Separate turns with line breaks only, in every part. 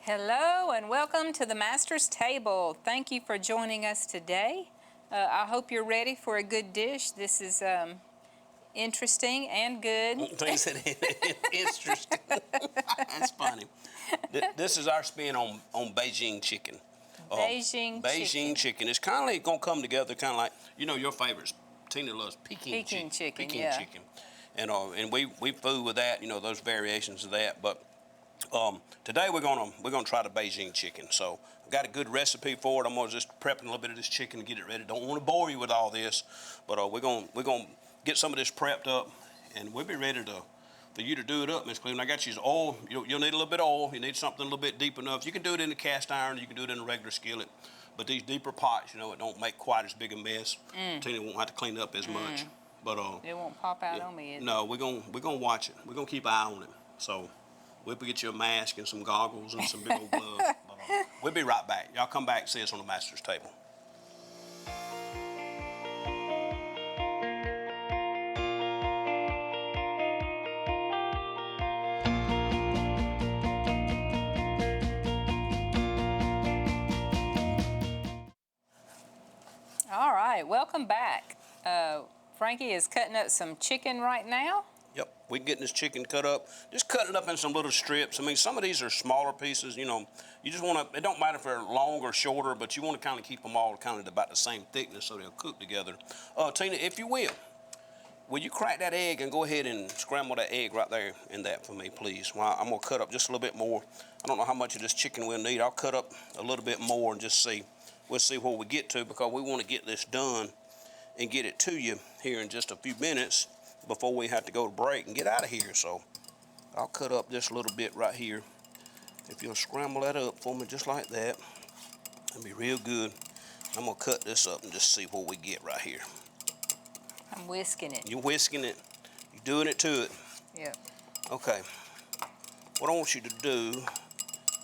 Hello and welcome to the Master's Table. Thank you for joining us today. I hope you're ready for a good dish. This is interesting and good.
Things that interesting. That's funny. This is our spin on Beijing chicken.
Beijing
chicken. It's kind of like going to come together, kind of like, you know, your favorites. Tina loves Peking chicken. Chicken. And we food with that, you know, those variations of that. But today we're gonna try the Beijing chicken. So I've got a good recipe for it. I'm gonna just prepping a little bit of this chicken to get it ready. Don't want to bore you with all this, but we're gonna get some of this prepped up, and we'll be ready for you to do it up, Miss Cleveland. I got you oil. You'll need a little bit of oil. You need something a little bit deep enough. You can do it in the cast iron. You can do it in a regular skillet. But these deeper pots, you know, it don't make quite as big a mess. Tina won't have to clean up as much. But
it won't pop out on me.
No, we're gonna watch it. We're gonna keep an eye on it. So we'll get you a mask and some goggles and some big old gloves. But, we'll be right back. Y'all come back and see us on the Master's Table.
All right, welcome back. Frankie is cutting up some chicken right now.
Yep, we're getting this chicken cut up. Just cutting it up in some little strips. I mean, some of these are smaller pieces, you know. You just want to, it don't matter if they're long or shorter, but you want to kind of keep them all kind of about the same thickness so they'll cook together. Tina, if you will you crack that egg and go ahead and scramble that egg right there in that for me, please? Well, I'm going to cut up just a little bit more. I don't know how much of this chicken we'll need. I'll cut up a little bit more and just see. We'll see what we get to, because we want to get this done and get it to you here in just a few minutes before we have to go to break and get out of here. So I'll cut up just a little bit right here. If you'll scramble that up for me just like that, that'll be real good. I'm going to cut this up and just see what we get right here.
I'm whisking it.
You're whisking it. You're doing it to it.
Yep.
Okay. What I want you to do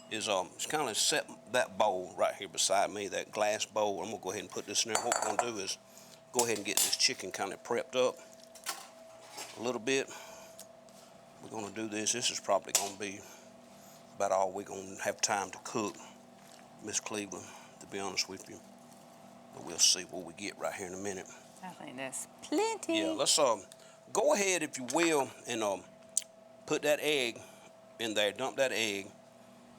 is just kind of set that bowl right here beside me, that glass bowl. I'm going to go ahead and put this in there. What we're going to do is go ahead and get this chicken kind of prepped up a little bit. We're going to do this. This is probably going to be about all we're going to have time to cook, Miss Cleveland, to be honest with you. But we'll see what we get right here in a minute.
I think that's plenty.
Yeah, let's go ahead, if you will, and put that egg in there. Dump that egg.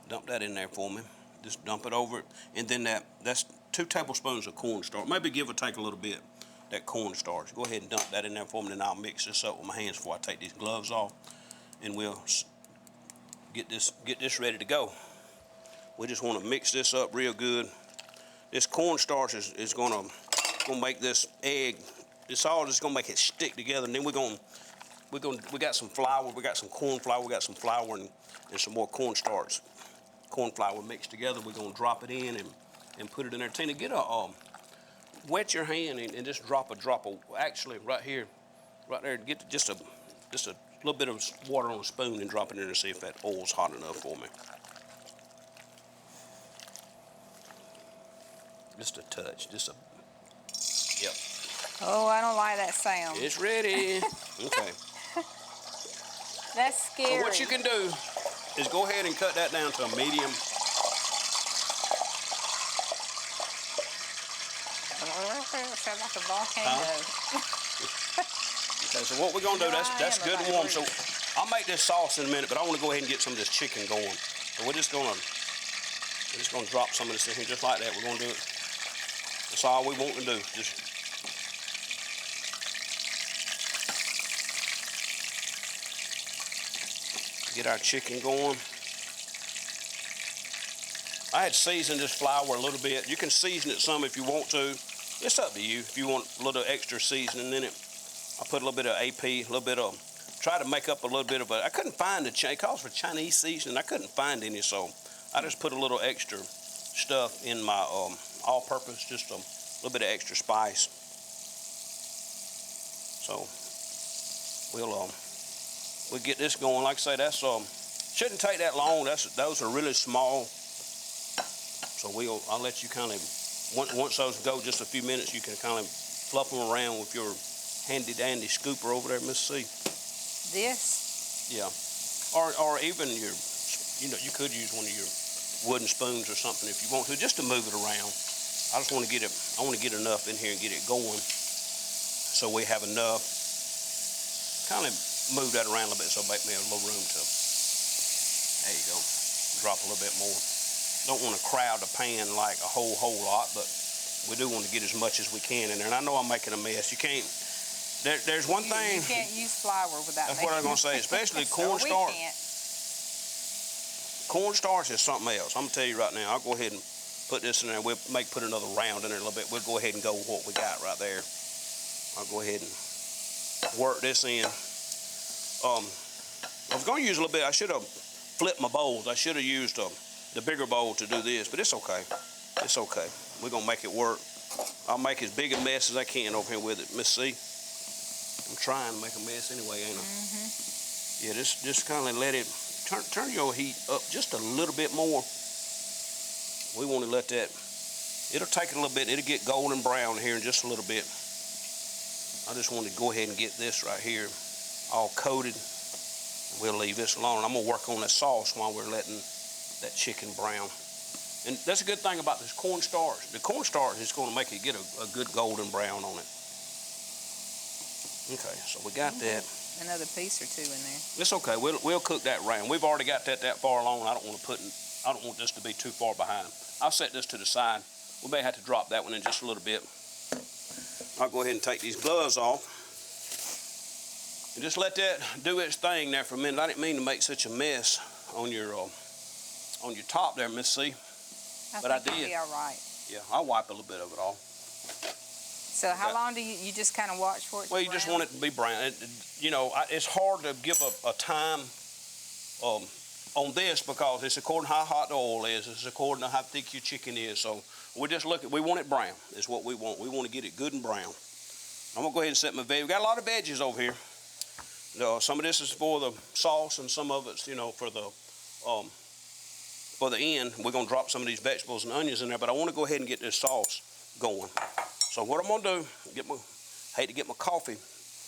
Dump that in there for me. Just dump it over it. And then that's 2 tablespoons of cornstarch. Maybe give or take a little bit, that cornstarch. Go ahead and dump that in there for me, and I'll mix this up with my hands before I take these gloves off. And we'll get this ready to go. We just want to mix this up real good. This cornstarch is gonna make this egg. It's all just gonna make it stick together. And then we got some flour. We got some corn flour. We got some flour and some more cornstarch. Corn flour mixed together. We're gonna drop it in and put it in there. Tina, get wet your hand and just drop a drop of, actually right here, right there. Get just a little bit of water on a spoon and drop it in there and see if that oil's hot enough for me. Just a touch. Yep.
Oh, I don't like that sound.
It's ready. Okay.
That's scary.
So what you can do is go ahead and cut that down to a medium.
Sounds like a volcano.
Okay, so what we're gonna do, that's good and warm. So I'll make this sauce in a minute, but I want to go ahead and get some of this chicken going. So we're just gonna drop some of this in here just like that. We're gonna do it. That's all we want to do. Just get our chicken going. I had seasoned this flour a little bit. You can season it some if you want to. It's up to you if you want a little extra seasoning in it. I put a little bit of AP, a little bit of, try to make up a little bit of it. I couldn't find it calls for Chinese seasoning. I couldn't find any, so I just put a little extra stuff in my all-purpose, just a little bit of extra spice. So we'll get this going. Like I say, that's shouldn't take that long. Those are really small. So I'll let you kind of, once those go just a few minutes, you can kind of fluff them around with your handy dandy scooper over there, Miss C.
This?
Yeah. Or even your, you know, you could use one of your wooden spoons or something if you want to, just to move it around. I just want to get it, I want to get enough in here and get it going so we have enough. Kind of move that around a little bit so make me a little room to, there you go, drop a little bit more. Don't want to crowd the pan like a whole lot, but we do want to get as much as we can in there. And I know I'm making a mess. You can't, there's one thing.
You can't use flour without
That's what I was going to say, especially cornstarch.
We can't.
Cornstarch is something else. I'm going to tell you right now, I'll go ahead and put this in there. We'll put another round in there a little bit. We'll go ahead and go with what we got right there. I'll go ahead and work this in. I was going to use a little bit. I should have flipped my bowls. I should have used the bigger bowl to do this, but it's okay. It's okay. We're going to make it work. I'll make as big a mess as I can over here with it. Miss C, I'm trying to make a mess anyway, ain't I? Mm-hmm. Yeah, just kind of let it, turn your heat up just a little bit more. We want to let that, it'll take it a little bit. It'll get golden brown here in just a little bit. I just want to go ahead and get this right here all coated. We'll leave this alone. I'm going to work on that sauce while we're letting that chicken brown. And that's a good thing about this cornstarch. The cornstarch is going to make it get a good golden brown on it. Okay, so we got that.
Another piece or two in there.
It's okay. We'll cook that round. We've already got that far along. I don't want this to be too far behind. I'll set this to the side. We may have to drop that one in just a little bit. I'll go ahead and take these gloves off. And just let that do its thing there for a minute. I didn't mean to make such a mess on your top there, Miss C. But I did.
It'll be all right.
Yeah, I'll wipe a little bit of it off.
So how long do you just kind of watch for it to
Well, you
brown?
just want it to be brown. It's hard to give a time on this because it's according to how hot the oil is. It's according to how thick your chicken is. So we just we want it brown is what we want. We want to get it good and brown. I'm going to go ahead and set my veg. We got a lot of veggies over here. Some of this is for the sauce and some of it's, for the end. We're going to drop some of these vegetables and onions in there, but I want to go ahead and get this sauce going. So what I'm going to do, hate to get my coffee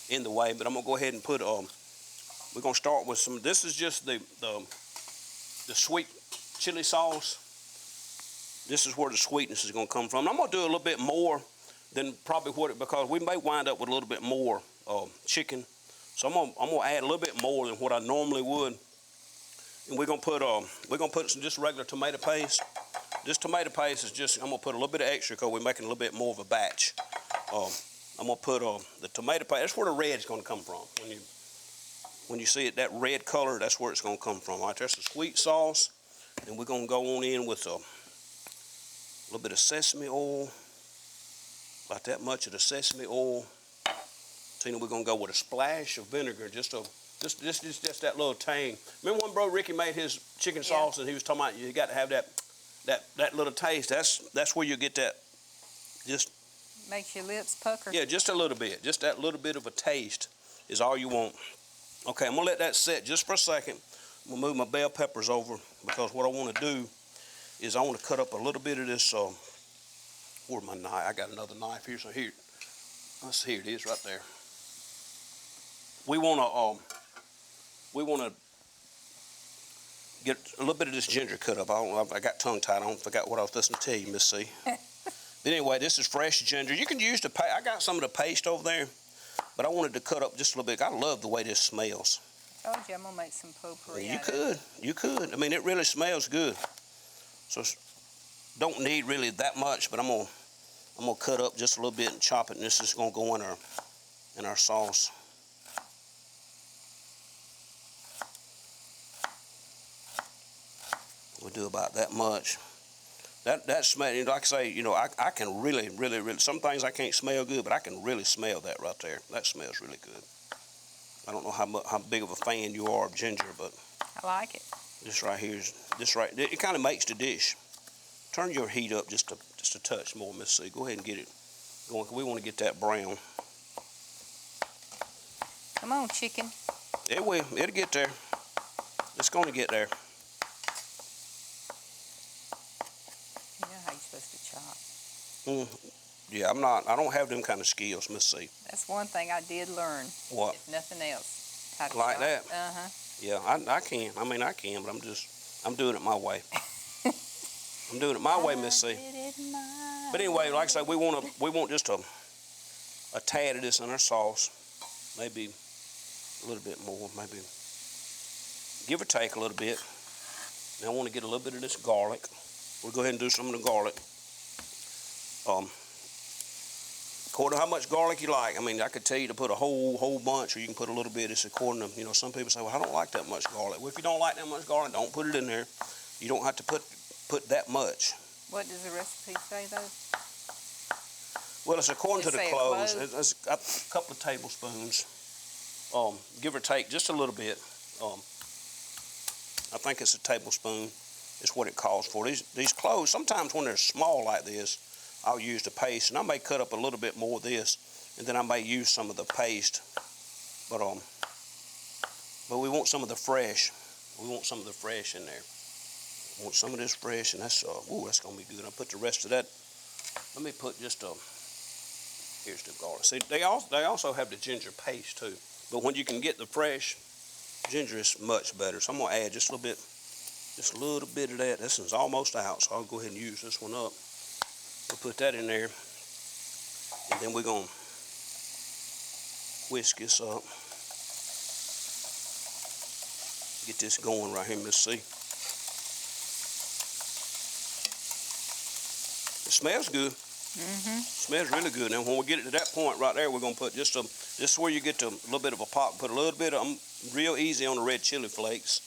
in the way, but I'm going to go ahead and put, we're going to start with some, this is just the sweet chili sauce. This is where the sweetness is going to come from. I'm going to do a little bit more than probably because we may wind up with a little bit more chicken. So I'm gonna add a little bit more than what I normally would. And we're gonna put some just regular tomato paste. This tomato paste is just, I'm gonna put a little bit of extra because we're making a little bit more of a batch. I'm gonna put the tomato paste, that's where the red is gonna come from. When you see it, that red color, that's where it's gonna come from. All right, that's the sweet sauce. And we're gonna go on in with a little bit of sesame oil. About that much of the sesame oil. Tina, we're gonna go with a splash of vinegar, just that little tang. Remember when Bro Ricky made his chicken sauce and he was talking about you got to have that little taste. That's where you get that. Just
makes your lips pucker.
Yeah, just a little bit. Just that little bit of a taste is all you want. Okay, I'm gonna let that set just for a second. I'm gonna move my bell peppers over because what I want to do is I want to cut up a little bit of this. Where's my knife? I got another knife here. So here it is right there. We want to get a little bit of this ginger cut up. I got tongue tied. I forgot what I was listening to tell you, Miss C. But anyway, this is fresh ginger. You can use the paste. I got some of the paste over there, but I wanted to cut up just a little bit. I love the way this smells.
I told you I'm gonna make some potpourri.
You could. I mean, it really smells good. So don't need really that much, but I'm gonna cut up just a little bit and chop it, and this is gonna go in our sauce. We'll do about that much. That smell, like I say, I can really, some things I can't smell good, but I can really smell that right there. That smells really good. I don't know how big of a fan you are of ginger, but
I like it.
This right here it kind of makes the dish. Turn your heat up just a touch more, Miss C. Go ahead and get it going. We want to get that brown.
Come on, chicken.
It will. It'll get there. It's going to get there.
You know how you're supposed to chop.
Yeah, I don't have them kind of skills, Miss C.
That's one thing I did learn.
What?
If nothing else. How to
like
chop.
that?
Uh-huh.
Yeah, I can. I can, but I'm doing it my way. I'm doing it my way, Miss C. But anyway, like I say, we want just a tad of this in our sauce, maybe a little bit more, maybe give or take a little bit. Now I want to get a little bit of this garlic. We'll go ahead and do some of the garlic. According to how much garlic you like. I mean, I could tell you to put a whole bunch, or you can put a little bit. It's according to, you know, some people say, well, I don't like that much garlic. Well, if you don't like that much garlic, don't put it in there. You don't have to put that much.
What does the recipe say, though?
Well, it's according to the
Say a
cloves.
clove?
It's a couple of tablespoons, give or take, just a little bit. I think it's a tablespoon is what it calls for. These cloves, sometimes when they're small like this, I'll use the paste, and I may cut up a little bit more of this, and then I may use some of the paste. But we want some of the fresh. We want some of the fresh in there. We want some of this fresh, and that's that's gonna be good. I'll put the rest of that. Let me put just here's the garlic. See, they also have the ginger paste too. But when you can get the fresh ginger, is much better. So I'm gonna add just a little bit of that. This one's almost out, so I'll go ahead and use this one up. We'll put that in there, and then we're gonna whisk this up. Get this going right here, Miss C. It smells good. Smells really good. Now, when we get it to that point right there, we're gonna put just this is where you get to a little bit of a pop. Put a little bit of real easy on the red chili flakes,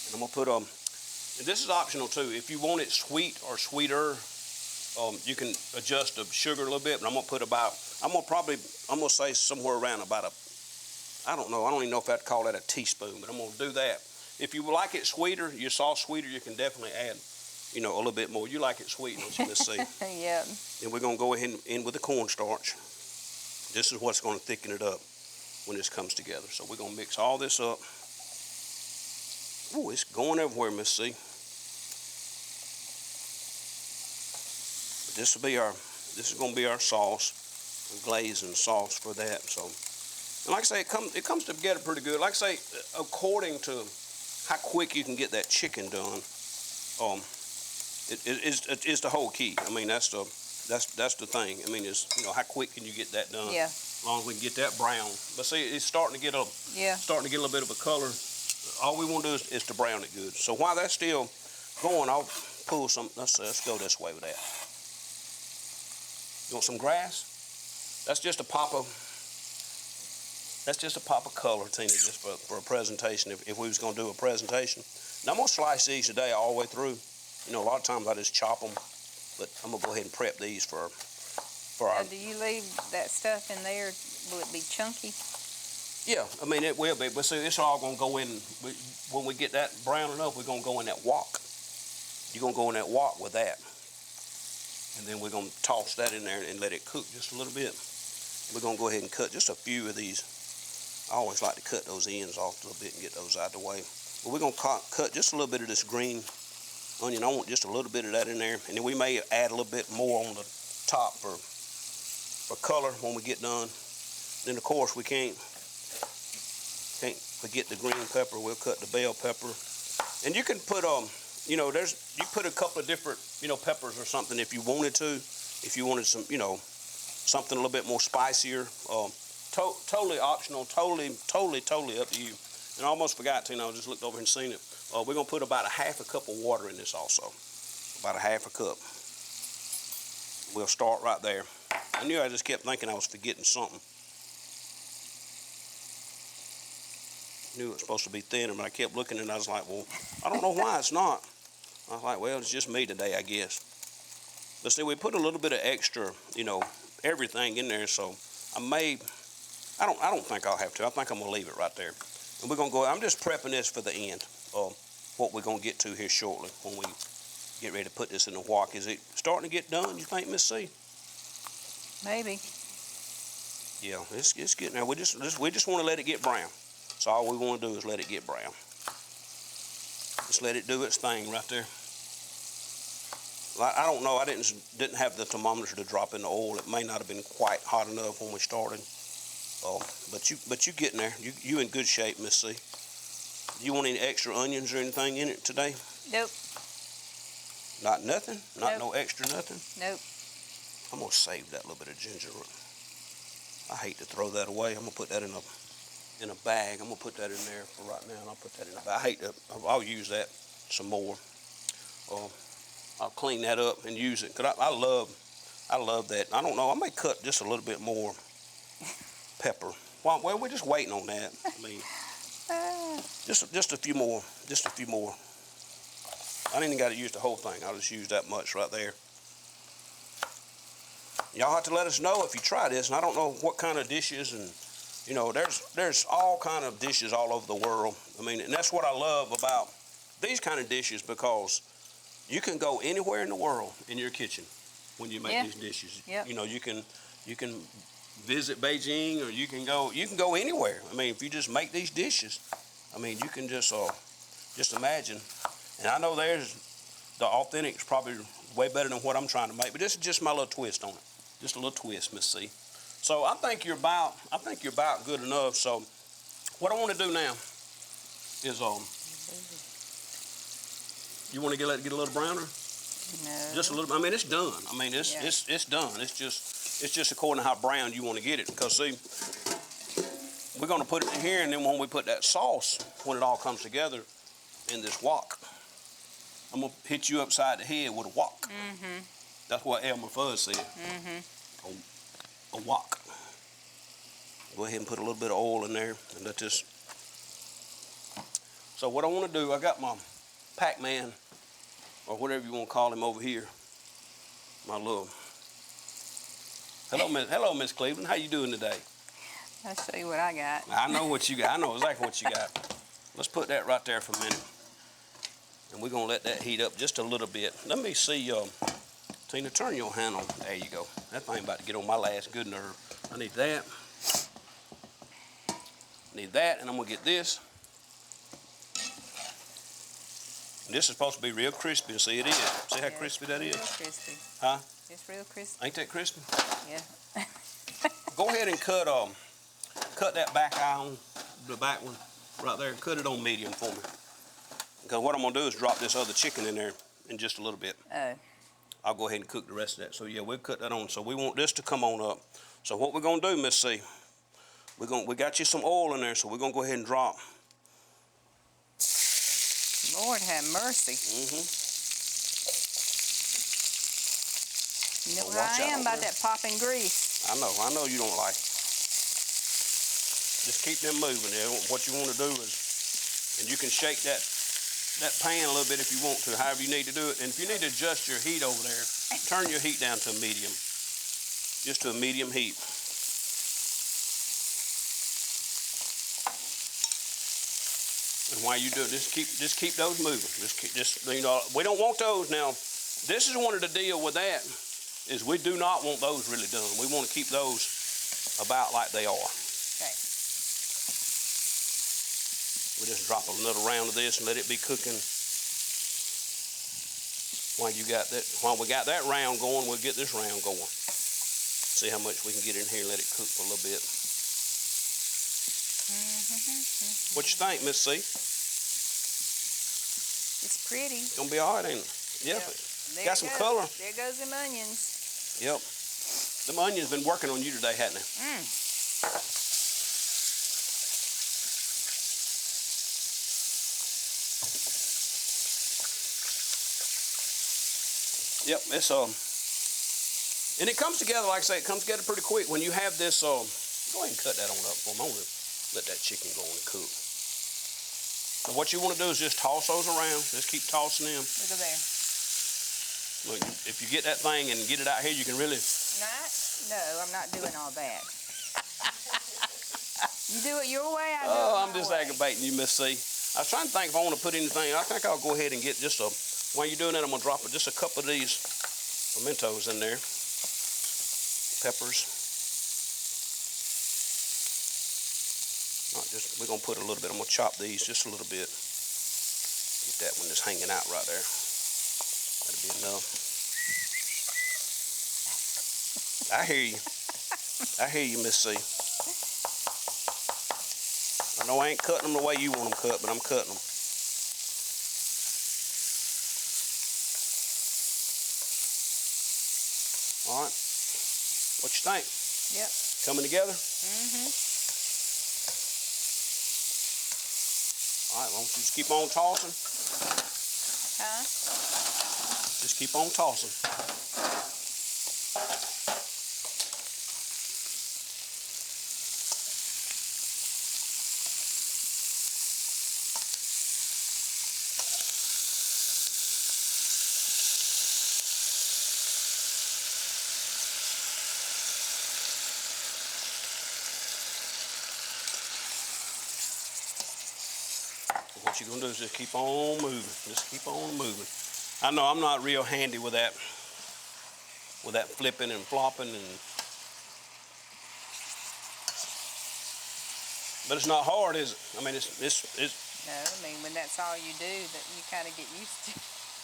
and I'm gonna put and this is optional too. If you want it sweet or sweeter, you can adjust the sugar a little bit. But I'm gonna say somewhere around about I don't even know if I'd call that a teaspoon, but I'm gonna do that. If you like it sweeter, your sauce sweeter, you can definitely add, you know, a little bit more. You like it sweet, don't you, Miss C?
Yeah.
Then we're gonna go ahead and in with the cornstarch. This is what's gonna thicken it up when this comes together. So we're gonna mix all this up. Ooh, it's going everywhere, Miss C. But this is gonna be our sauce, a glazing sauce for that. So, and like I say, it comes together pretty good. Like I say, according to how quick you can get that chicken done, it is the whole key. I mean, that's the thing. I mean, it's, you know, how quick can you get that done?
Yeah.
As long as we can get that brown. But see, it's starting to get a little bit of a color. All we want to do is to brown it good. So while that's still going, I'll pull some. Let's go this way with that. You want some grass? That's just a pop of color, Tina, just for a presentation. If we was going to do a presentation, now I'm gonna slice these today all the way through. You know, a lot of times I just chop them, but I'm gonna go ahead and prep these for our.
Do you leave that stuff in there? Will it be chunky?
Yeah, I mean it will be, but see, it's all gonna go in. When we get that brown enough, we're gonna go in that wok. You're gonna go in that wok with that, and then we're gonna toss that in there and let it cook just a little bit. We're gonna go ahead and cut just a few of these. I always like to cut those ends off a little bit and get those out of the way. But we're gonna cut just a little bit of this green onion. I want just a little bit of that in there, and then we may add a little bit more on the top for color when we get done. Then of course we can't forget the green pepper. We'll cut the bell pepper, and you can put you know, you put a couple of different, you know, peppers or something if you wanted to. If you wanted some, you know, something a little bit more spicier. Totally optional. Totally up to you. And I almost forgot to, you know, just looked over and seen it. We're gonna put about a half a cup of water in this also. About a half a cup. We'll start right there. I knew I just kept thinking I was forgetting something. Knew it was supposed to be thinner, but I kept looking and I was like, well, I don't know why it's not. I was like, well, it's just me today, I guess. But see, we put a little bit of extra, you know, everything in there, so I don't think I'll have to. I think I'm gonna leave it right there. And we're gonna go, I'm just prepping this for the end of what we're gonna get to here shortly when we get ready to put this in the wok. Is it starting to get done, you think, Miss C?
Maybe.
Yeah, it's getting there. We just want to let it get brown. So all we want to do is let it get brown. Just let it do its thing right there. I don't know. I didn't have the thermometer to drop in the oil. It may not have been quite hot enough when we started. But you getting there. You in good shape, Miss C. Do you want any extra onions or anything in it today?
Nope.
Not nothing? Not
Nope.
no extra nothing?
Nope.
I'm gonna save that little bit of ginger. I hate to throw that away. I'm gonna put that in a bag. I'm gonna put that in there for right now, and I'll put that in a bag. I hate to. I'll use that some more. I'll clean that up and use it. Cause I love that. I don't know. I may cut just a little bit more pepper. Well, we're just waiting on that. I mean, just a few more. Just a few more. I didn't even got to use the whole thing. I'll just use that much right there. Y'all have to let us know if you try this. And I don't know what kind of dishes, and you know, there's all kind of dishes all over the world. I mean, and that's what I love about these kind of dishes, because you can go anywhere in the world in your kitchen when you make these dishes.
Yep.
You know, you can visit Beijing, or you can go anywhere. I mean, if you just make these dishes, I mean, you can just imagine. And I know there's the authentic's probably way better than what I'm trying to make, but this is just my little twist on it. Just a little twist, Miss C. So I think you're about good enough. So what I want to do now is you want to let it get a little browner?
No.
Just a little. I mean, it's done. I mean, it's done. It's just according to how brown you want to get it. Because see, we're gonna put it in here, and then when we put that sauce, when it all comes together in this wok, I'm gonna hit you upside the head with a wok.
Mm-hmm.
That's what Elmer Fudd said.
Mm-hmm.
A wok. Go ahead and put a little bit of oil in there and let this. So what I want to do, I got my Pac-Man, or whatever you want to call him over here. My little. Hello, Miss Cleveland. How you doing today?
I'll show you what I got.
I know what you got. I know exactly what you got. Let's put that right there for a minute. And we're going to let that heat up just a little bit. Let me see, Tina, turn your hand on. There you go. That thing about to get on my last good nerve. I need that. Need that, and I'm going to get this. And this is supposed to be real crispy. See, it is. See how crispy that is?
Real crispy.
Huh?
It's real crispy.
Ain't that crispy?
Yeah.
Go ahead and cut that back eye on, the back one right there. Cut it on medium for me. Because what I'm going to do is drop this other chicken in there in just a little bit.
Oh.
I'll go ahead and cook the rest of that. So yeah, we'll cut that on. So we want this to come on up. So what we're gonna do, Miss C, we got you some oil in there, so we're gonna go ahead and drop.
Lord have mercy. You know
Well,
how I am about that popping grease.
I know you don't like it. Just keep them moving there. What you want to do is, and you can shake that pan a little bit if you want to, however you need to do it. And if you need to adjust your heat over there, turn your heat down to a medium. Just to a medium heat. And while you do it, just keep those moving. You know, we don't want those now. This is one of the deal with that, is we do not want those really done. We want to keep those about like they are.
Okay.
We just drop another round of this and let it be cooking. While we got that round going, we'll get this round going. See how much we can get in here and let it cook for a little bit. What you think, Miss C?
It's pretty.
It's gonna be all right, ain't it? Yeah.
There
Got some color.
There goes them onions.
Yep. Them onions been working on you today, hadn't they? Yep, it's and it comes together, like I say, it comes together pretty quick when you have this. Go ahead and cut that on up for me. I'm gonna let that chicken go on and cook. So what you want to do is just toss those around. Just keep tossing them.
Look at there.
Look, if you get that thing and get it out here, you can really.
No, I'm not doing all that. You do it your way, I do it
I'm
my
just
way.
aggravating you, Miss C. I was trying to think if I want to put anything. I think I'll go ahead and get just a. While you're doing that, I'm gonna drop just a couple of these pimentos in there. Peppers. Not just. We're gonna put a little bit. I'm gonna chop these just a little bit. Get that one just hanging out right there. That'll be enough. I hear you. I hear you, Miss C. I know I ain't cutting them the way you want them cut, but I'm cutting them. All right. What you think?
Yep.
Coming together?
Mm-hmm.
All right, why don't you just keep on tossing?
Huh?
Just keep on tossing. What you're gonna do is just keep on moving. Just keep on moving. I know I'm not real handy with that flipping and flopping, but it's not hard, is it? I mean, it's.
No, I mean, when that's all you do, that you kind of get used to.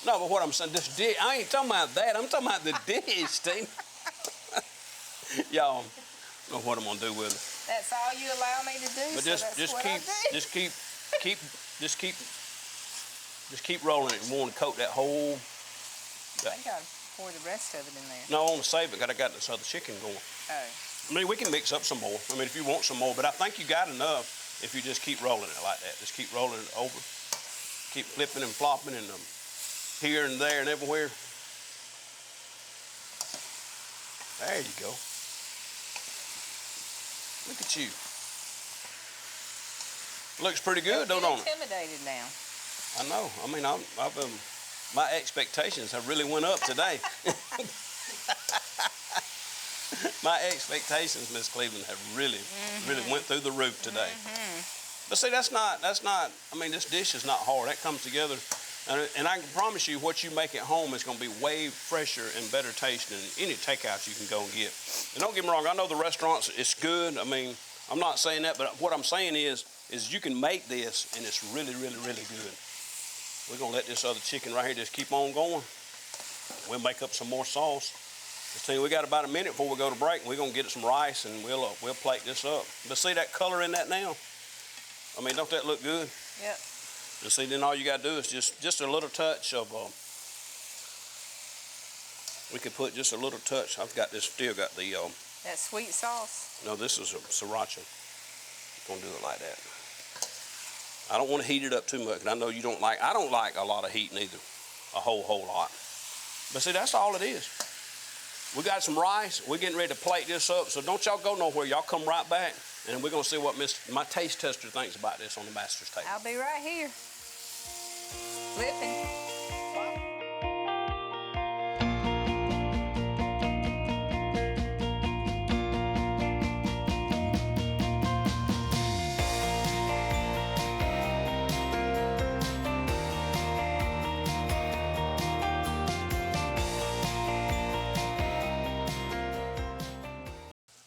No, but what I'm saying, this dish, I ain't talking about that. I'm talking about the dish, Steve. Y'all know what I'm gonna do with it.
That's all you allow me to do.
But
so that's what I do.
just keep rolling it. You want to coat that whole.
I think I'll pour the rest of it in there.
No, I want to save it. I got this other chicken going.
Oh.
I mean, we can mix up some more. I mean, if you want some more, but I think you got enough if you just keep rolling it like that. Just keep rolling it over. Keep flipping and flopping and here and there and everywhere. There you go. Look at you. Looks pretty good, don't it?
I'm intimidated now.
I know. I mean, my expectations have really went up today. My expectations, Miss Cleveland, have really went through the roof today. But see, that's not. I mean, this dish is not hard. That comes together, and I can promise you, what you make at home is going to be way fresher and better tasting than any takeout you can go and get. And don't get me wrong. I know the restaurants, it's good. I mean, I'm not saying that, but what I'm saying is you can make this, and it's really, really, really good. We're gonna let this other chicken right here just keep on going. We'll make up some more sauce. Let's see, we got about a minute before we go to break, and we're gonna get some rice, and we'll plate this up. But see that color in that now? I mean, don't that look good?
Yep.
And see, then all you gotta do is just a little touch of. We could put just a little touch. Still got the.
That sweet sauce.
No, this is a sriracha. Gonna do it like that. I don't want to heat it up too much, because I know you don't like. I don't like a lot of heat neither, a whole lot. But see, that's all it is. We got some rice. We're getting ready to plate this up, so don't y'all go nowhere. Y'all come right back, and we're gonna see what my taste tester thinks about this on the master's table.
I'll be right here. Flipping.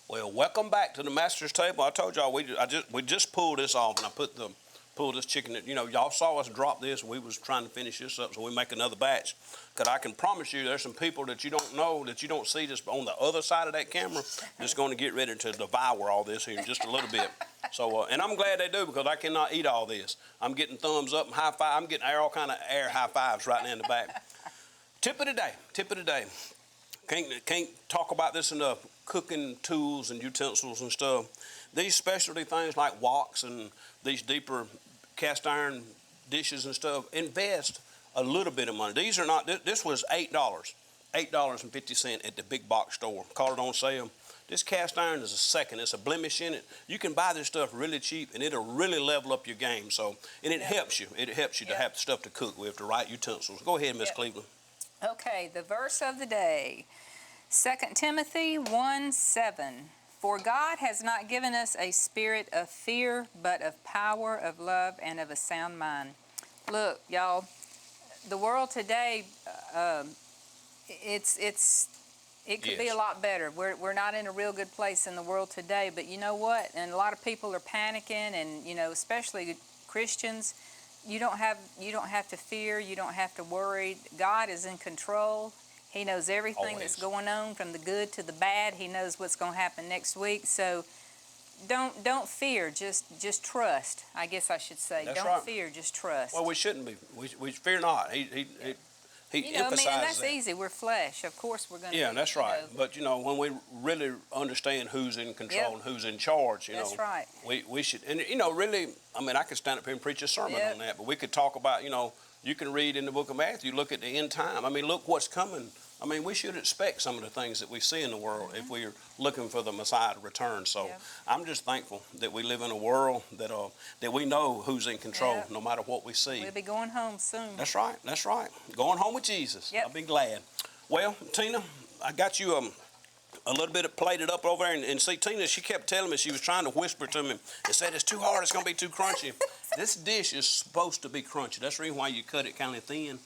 Well, welcome back to the master's table. I told y'all we just pulled this off, and I pulled this chicken. You know, y'all saw us drop this. We was trying to finish this up, so we make another batch. Because I can promise you, there's some people that you don't know, that you don't see just on the other side of that camera, that's going to get ready to devour all this here in just a little bit. So, and I'm glad they do, because I cannot eat all this. I'm getting thumbs up and high five. I'm getting all kind of air high fives right now in the back. Tip of the day. Tip of the day. Can't talk about this enough. Cooking tools and utensils and stuff. These specialty things like woks and these deeper cast iron dishes and stuff, invest a little bit of money. These are not, this was $8.50 at the big box store. Caught it on sale. This cast iron is a second. It's a blemish in it. You can buy this stuff really cheap, and it'll really level up your game. So, and it helps you. It helps you to have the stuff to cook with, the right utensils. Go ahead, Miss Cleveland.
Okay, the verse of the day. 2 Timothy 1:7. For God has not given us a spirit of fear, but of power, of love, and of a sound mind. Look, y'all, the world today, it could be a lot better. We're not in a real good place in the world today, but you know what? And a lot of people are panicking, and you know, especially Christians. You don't have to fear. You don't have to worry. God is in control. He knows everything that's going on, from the good to the bad. He knows what's going to happen next week. So don't fear. Just trust. I guess I should say.
That's
don't
right.
fear. Just trust.
Well, we shouldn't be. We fear not. He he
You know, I mean,
emphasizes
and that's
that.
easy. We're flesh. Of course we're going to
Yeah, that's right.
know.
But, when we really understand who's in control
Yep.
and who's in charge,
That's right.
we should, and, really, I mean, I could stand up here and preach a sermon
Yep.
on that, but we could talk about, you can read in the book of Matthew, look at the end time. I mean, look what's coming. I mean, we should expect some of the things that we see in the world if we're looking for the Messiah to return. So
Yep.
I'm just thankful that we live in a world that we know who's in control,
Yep.
no matter what we see.
We'll be going home soon.
That's right. That's right. Going home with Jesus.
Yep.
I'll be glad. Well, Tina, I got you a little bit of plated up over there, and see, Tina, she kept telling me, she was trying to whisper to me and said, it's too hard, it's going to be too crunchy. This dish is supposed to be crunchy. That's the reason why you cut it kind of thin.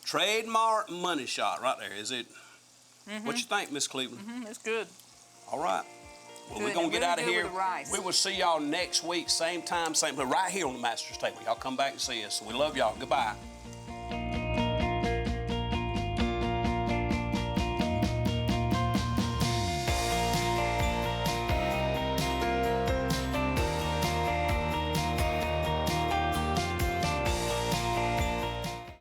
Trademark money shot right there. Is it? What you think, Miss Cleveland?
It's good.
All right. Well, we're
Good,
going
and
to get
really
out of
good
here.
with the rice.
We will see y'all next week, same time, same place, right here on the Master's Table. Y'all come back and see us. We love y'all. Goodbye.